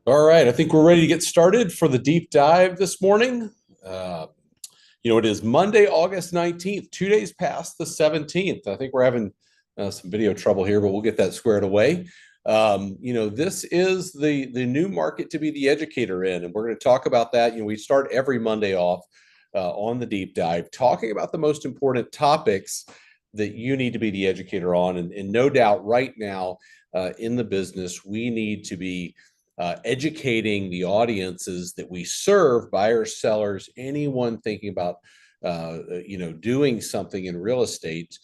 All right, I think we're ready to get started for the deep dive this morning. Uh, it is Monday, August 19th, 2 days past the 17th. I think we're having some video trouble here, but we'll get that squared away. This is the new market to be the educator in, and we're going to talk about that. We start every Monday off on the deep dive, talking about the most important topics that you need to be the educator on. And no doubt right now in the business, we need to be educating the audiences that we serve, buyers, sellers, anyone thinking about doing something in real estate,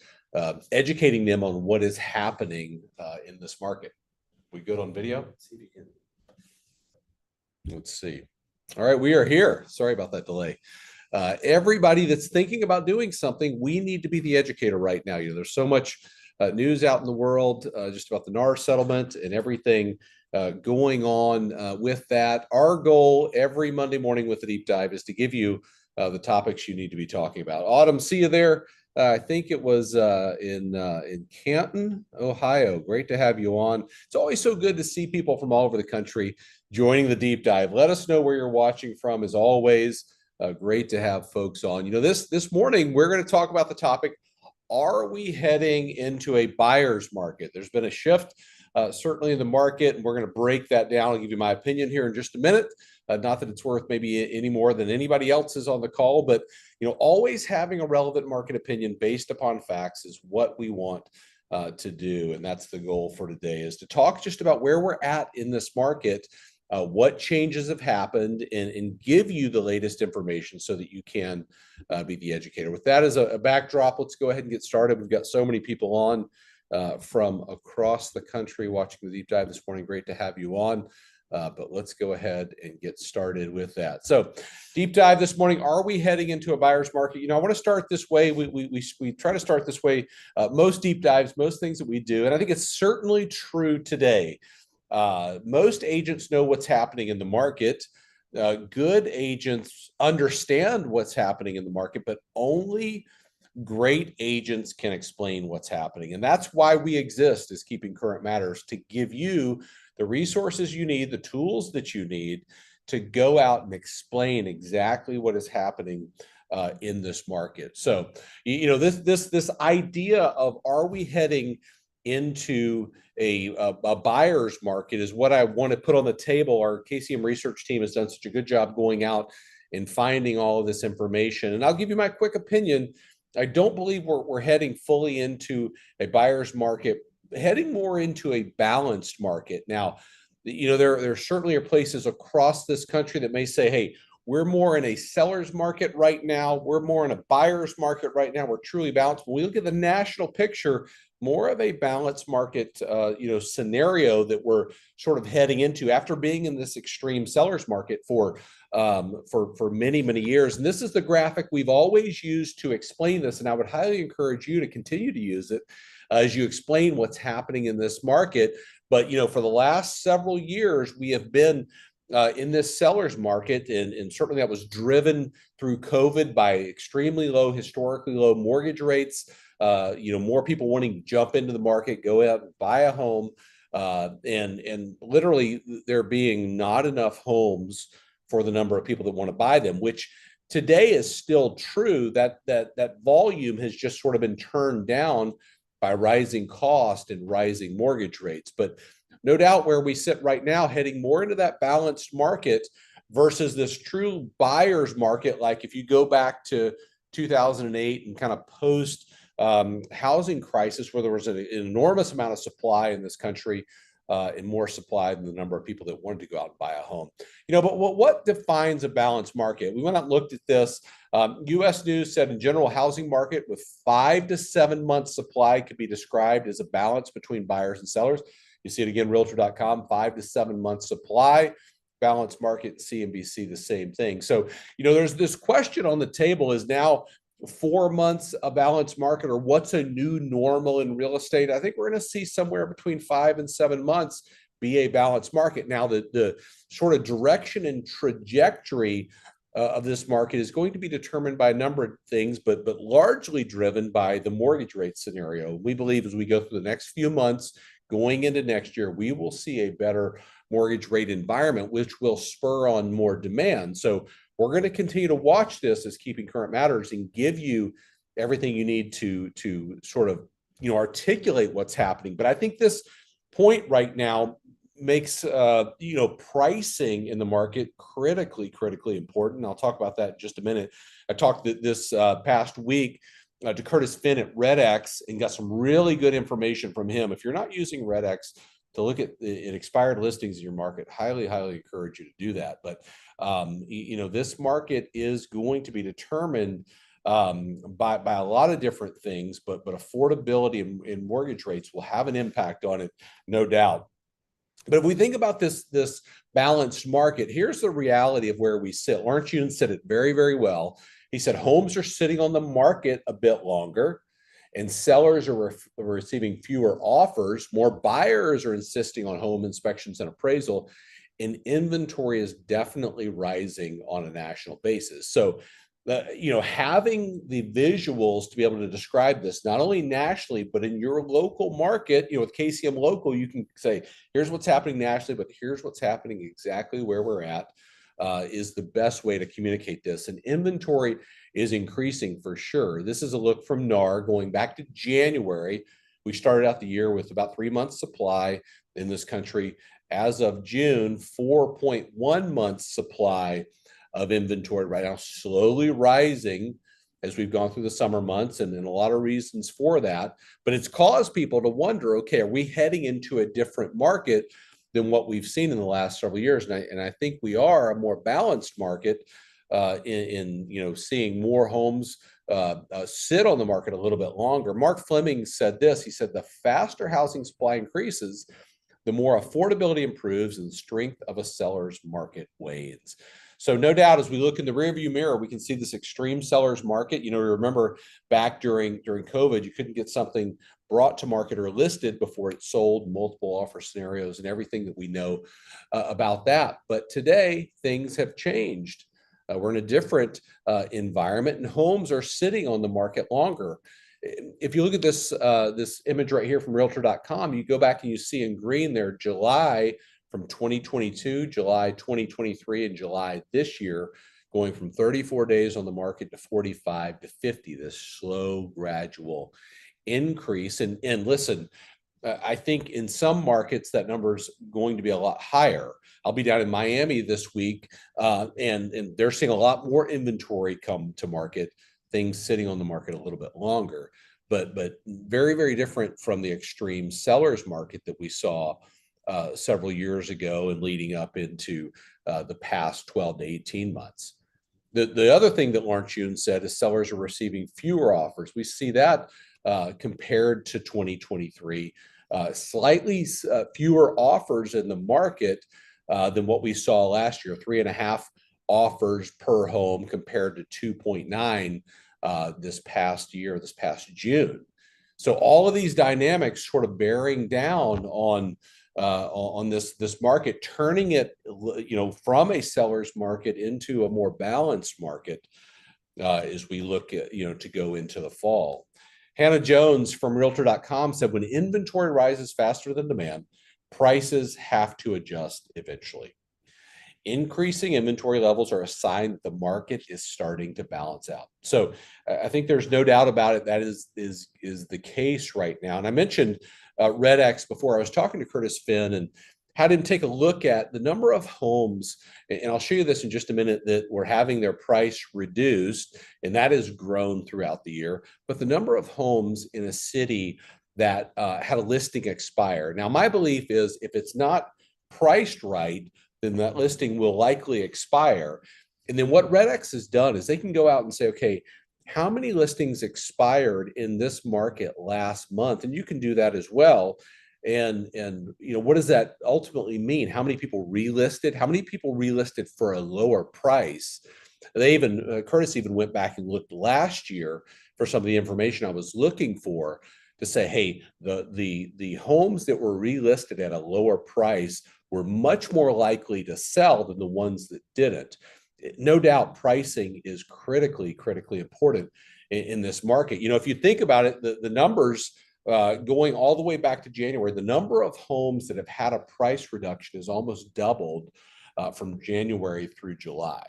educating them on what is happening in this market. We good on video? Let's see if you can. Let's see. All right, we are here. Sorry about that delay. Everybody that's thinking about doing something, we need to be the educator right now. There's so much news out in the world just about the NAR settlement and everything going on with that. Our goal every Monday morning with the deep dive is to give you the topics you need to be talking about. Autumn, see you there. I think it was in Canton, Ohio. Great to have you on. It's always so good to see people from all over the country joining the deep dive. Let us know where you're watching from, as always. Great to have folks on. This morning we're going to talk about the topic: are we heading into a buyer's market? There's been a shift, certainly in the market, and we're going to break that down. I'll give you my opinion here in just a minute. Not that it's worth maybe any more than anybody else's on the call, but always having a relevant market opinion based upon facts is what we want to do, and that's the goal for today, is to talk just about where we're at in this market. What changes have happened, and give you the latest information so that you can be the educator. With that as a backdrop, let's go ahead and get started. We've got so many people on from across the country watching the deep dive this morning. Great to have you on. But let's go ahead and get started with that. So, deep dive this morning: are we heading into a buyer's market? I want to start this way. We try to start this way. Most deep dives, most things that we do, and I think it's certainly true today. Most agents know what's happening in the market. Good agents understand what's happening in the market, but only great agents can explain what's happening. And that's why we exist, is Keeping Current Matters, to give you the resources you need, the tools that you need to go out and explain exactly what is happening in this market. So, this idea of, are we heading into a buyer's market, is what I want to put on the table. Our KCM research team has done such a good job going out and finding all of this information. And I'll give you my quick opinion. I don't believe we're heading fully into a buyer's market, heading more into a balanced market. Now, there certainly are places across this country that may say, hey, we're more in a seller's market right now. We're more in a buyer's market right now. We're truly balanced. When we look at the national picture, more of a balanced market, scenario that we're sort of heading into after being in this extreme seller's market for many, many years. And this is the graphic we've always used to explain this. And I would highly encourage you to continue to use it as you explain what's happening in this market. But, for the last several years, we have been in this seller's market, and certainly that was driven through COVID by extremely low, historically low mortgage rates. More people wanting to jump into the market, go out and buy a home, and literally there being not enough homes for the number of people that want to buy them, which today is still true. That volume has just sort of been turned down by rising cost and rising mortgage rates. But no doubt where we sit right now, heading more into that balanced market versus this true buyer's market. Like if you go back to 2008 and kind of post housing crisis, where there was an enormous amount of supply in this country, and more supply than the number of people that wanted to go out and buy a home. But what defines a balanced market? We went out and looked at this. U.S. News said, in general, housing market with 5 to 7 months supply could be described as a balance between buyers and sellers. You see it again, Realtor.com, 5 to 7 months supply, balanced market. CNBC, the same thing. So, there's this question on the table: is now 4 months a balanced market, or what's a new normal in real estate? I think we're going to see somewhere between 5 and 7 months be a balanced market. Now, the sort of direction and trajectory of this market is going to be determined by a number of things, but largely driven by the mortgage rate scenario. We believe as we go through the next few months, going into next year, we will see a better mortgage rate environment, which will spur on more demand. So we're going to continue to watch this as Keeping Current matters and give you everything you need to sort of articulate what's happening. But I think this point right now makes pricing in the market critically important. I'll talk about that in just a minute. I talked this past week to Curtis Finn at RedX and got some really good information from him. If you're not using RedX to look at expired listings in your market, highly encourage you to do that. But this market is going to be determined by a lot of different things, but affordability and mortgage rates will have an impact on it, no doubt. But if we think about this balanced market, here's the reality of where we sit. Lawrence Yun said it very well. He said homes are sitting on the market a bit longer, and sellers are receiving fewer offers. More buyers are insisting on home inspections and appraisal, and inventory is definitely rising on a national basis. So having the visuals to be able to describe this, not only nationally, but in your local market, with KCM Local, you can say, here's what's happening nationally, but here's what's happening exactly where we're at, is the best way to communicate this. And inventory is increasing for sure. This is a look from NAR going back to January. We started out the year with about 3 months supply in this country. As of June, 4.1 months supply of inventory right now, slowly rising as we've gone through the summer months, and a lot of reasons for that. But it's caused people to wonder, okay, are we heading into a different market than what we've seen in the last several years? And I think we are a more balanced market in seeing more homes sit on the market a little bit longer. Mark Fleming said this. He said, the faster housing supply increases, the more affordability improves and the strength of a seller's market wanes. So no doubt, as we look in the rearview mirror, we can see this extreme seller's market. Remember back during COVID, you couldn't get something brought to market or listed before it sold, multiple offer scenarios and everything that we know about that. But today, things have changed. We're in a different environment, and homes are sitting on the market longer. If you look at this image right here from Realtor.com, you go back and you see in green there July from 2022, July 2023, and July this year, going from 34 days on the market to 45 to 50, this slow, gradual increase. And listen, I think in some markets that number's going to be a lot higher. I'll be down in Miami this week, and they're seeing a lot more inventory come to market, things sitting on the market a little bit longer, but very different from the extreme sellers market that we saw several years ago and leading up into the past 12 to 18 months. The other thing that Lawrence Yun said is sellers are receiving fewer offers. We see that compared to 2023, slightly fewer offers in the market than what we saw last year, 3.5 offers per home compared to 2.9 this past June. So all of these dynamics sort of bearing down on this market, turning it, from a seller's market into a more balanced market as we look at, to go into the fall. Hannah Jones from Realtor.com said, when inventory rises faster than demand, prices have to adjust eventually. Increasing inventory levels are a sign that the market is starting to balance out. So I think there's no doubt about it. That is the case right now. And I mentioned RedX before. I was talking to Curtis Finn and had him take a look at the number of homes, and I'll show you this in just a minute, that were having their price reduced, and that has grown throughout the year. But the number of homes in a city that had a listing expire. Now, my belief is if it's not priced right, then that listing will likely expire. And then what RedX has done is they can go out and say, okay, how many listings expired in this market last month? And you can do that as well. And what does that ultimately mean? How many people relisted? How many people relisted for a lower price? They even, Curtis even went back and looked last year for some of the information I was looking for to say, hey, the homes that were relisted at a lower price were much more likely to sell than the ones that didn't. No doubt pricing is critically important in this market. If you think about it, the numbers going all the way back to January, the number of homes that have had a price reduction has almost doubled from January through July.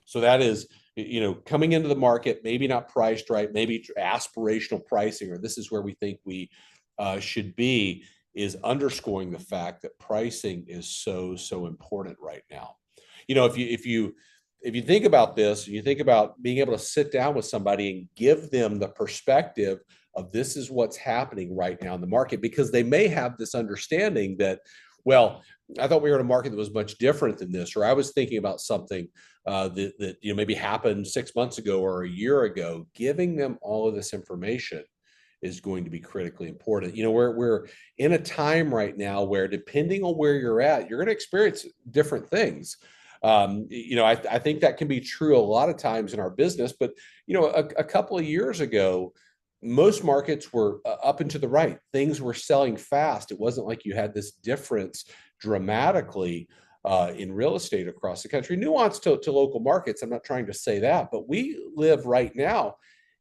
So that is, coming into the market, maybe not priced right, maybe aspirational pricing, or this is where we think we should be, is underscoring the fact that pricing is so important right now. If you think about this, you think about being able to sit down with somebody and give them the perspective of this is what's happening right now in the market, because they may have this understanding that, well, I thought we were in a market that was much different than this, or I was thinking about something that maybe happened 6 months ago or a year ago. Giving them all of this information is going to be critically important. We're in a time right now where, depending on where you're at, you're going to experience different things. I think that can be true a lot of times in our business, but a couple of years ago, most markets were up and to the right. Things were selling fast. It wasn't like you had this difference dramatically in real estate across the country. Nuance to local markets, I'm not trying to say that, but we live right now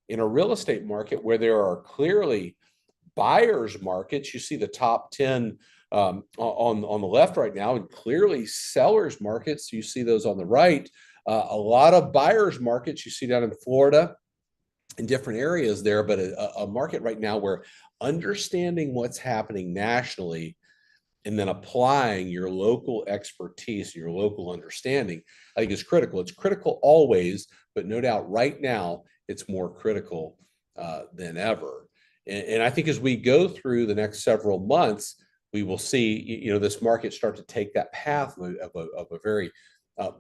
in a real estate market where there are clearly buyers markets. You see the top 10 on the left right now, and clearly sellers markets. You see those on the right. A lot of buyers markets you see down in Florida, in different areas there, but a market right now where understanding what's happening nationally and then applying your local expertise, your local understanding, I think is critical. It's critical always, but no doubt right now it's more critical than ever. And I think as we go through the next several months, we will see, this market start to take that path of a very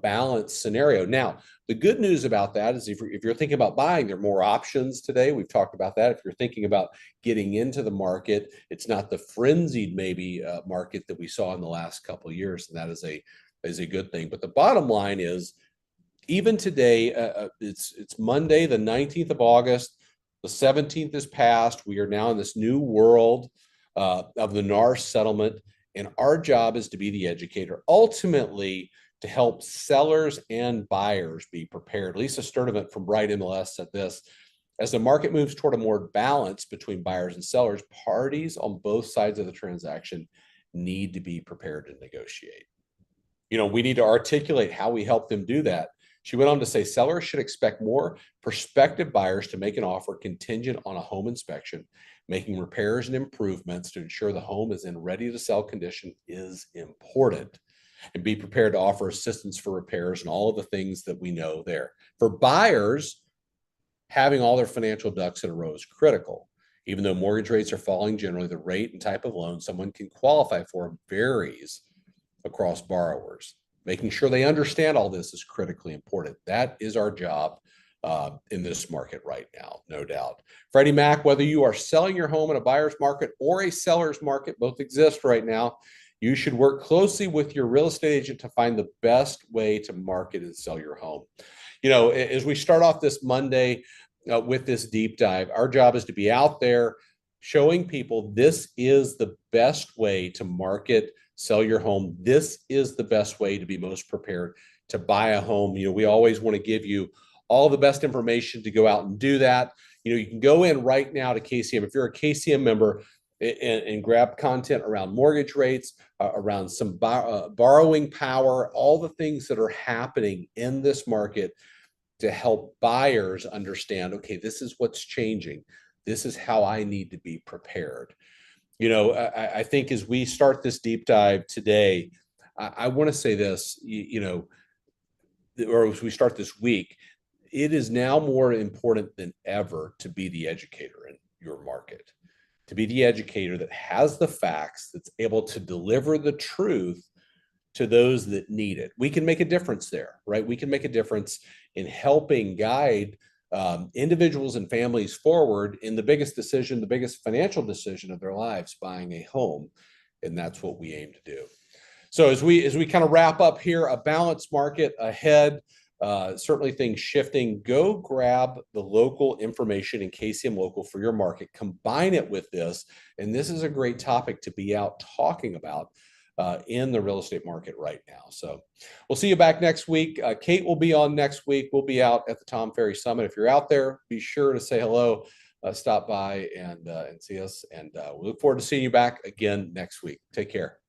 balanced scenario. Now, the good news about that is if you're thinking about buying, there are more options today. We've talked about that. If you're thinking about getting into the market, it's not the frenzied maybe market that we saw in the last couple of years, and that is a good thing. But the bottom line is, even today, it's Monday, the 19th of August. The 17th is passed. We are now in this new world of the NAR settlement, and our job is to be the educator. Ultimately, to help sellers and buyers be prepared. Lisa Sturdivant from Bright MLS said this: as the market moves toward a more balance between buyers and sellers, parties on both sides of the transaction need to be prepared to negotiate. We need to articulate how we help them do that. She went on to say, sellers should expect more prospective buyers to make an offer contingent on a home inspection. Making repairs and improvements to ensure the home is in ready to sell condition is important. And be prepared to offer assistance for repairs and all of the things that we know there. For buyers, having all their financial ducks in a row is critical. Even though mortgage rates are falling generally, the rate and type of loan someone can qualify for varies across borrowers. Making sure they understand all this is critically important. That is our job in this market right now, no doubt. Freddie Mac, whether you are selling your home in a buyer's market or a seller's market, both exist right now. You should work closely with your real estate agent to find the best way to market and sell your home. As we start off this Monday with this deep dive, our job is to be out there showing people this is the best way to market, sell your home. This is the best way to be most prepared to buy a home. We always want to give you all the best information to go out and do that. You can go in right now to KCM. If you're a KCM member, and grab content around mortgage rates, around some borrowing power, all the things that are happening in this market to help buyers understand, okay, this is what's changing. This is how I need to be prepared. I think as we start this deep dive today, I want to say this, or as we start this week, it is now more important than ever to be the educator in your market. To be the educator that has the facts, that's able to deliver the truth to those that need it. We can make a difference there, right? We can make a difference in helping guide individuals and families forward in the biggest decision, the biggest financial decision of their lives, buying a home. And that's what we aim to do. So as we kind of wrap up here, a balanced market ahead. Certainly things shifting. Go grab the local information in KCM Local for your market. Combine it with this. And this is a great topic to be out talking about in the real estate market right now. So we'll see you back next week. Kate will be on next week. We'll be out at the Tom Ferry Summit. If you're out there, be sure to say hello. stop by and see us. And we look forward to seeing you back again next week. Take care.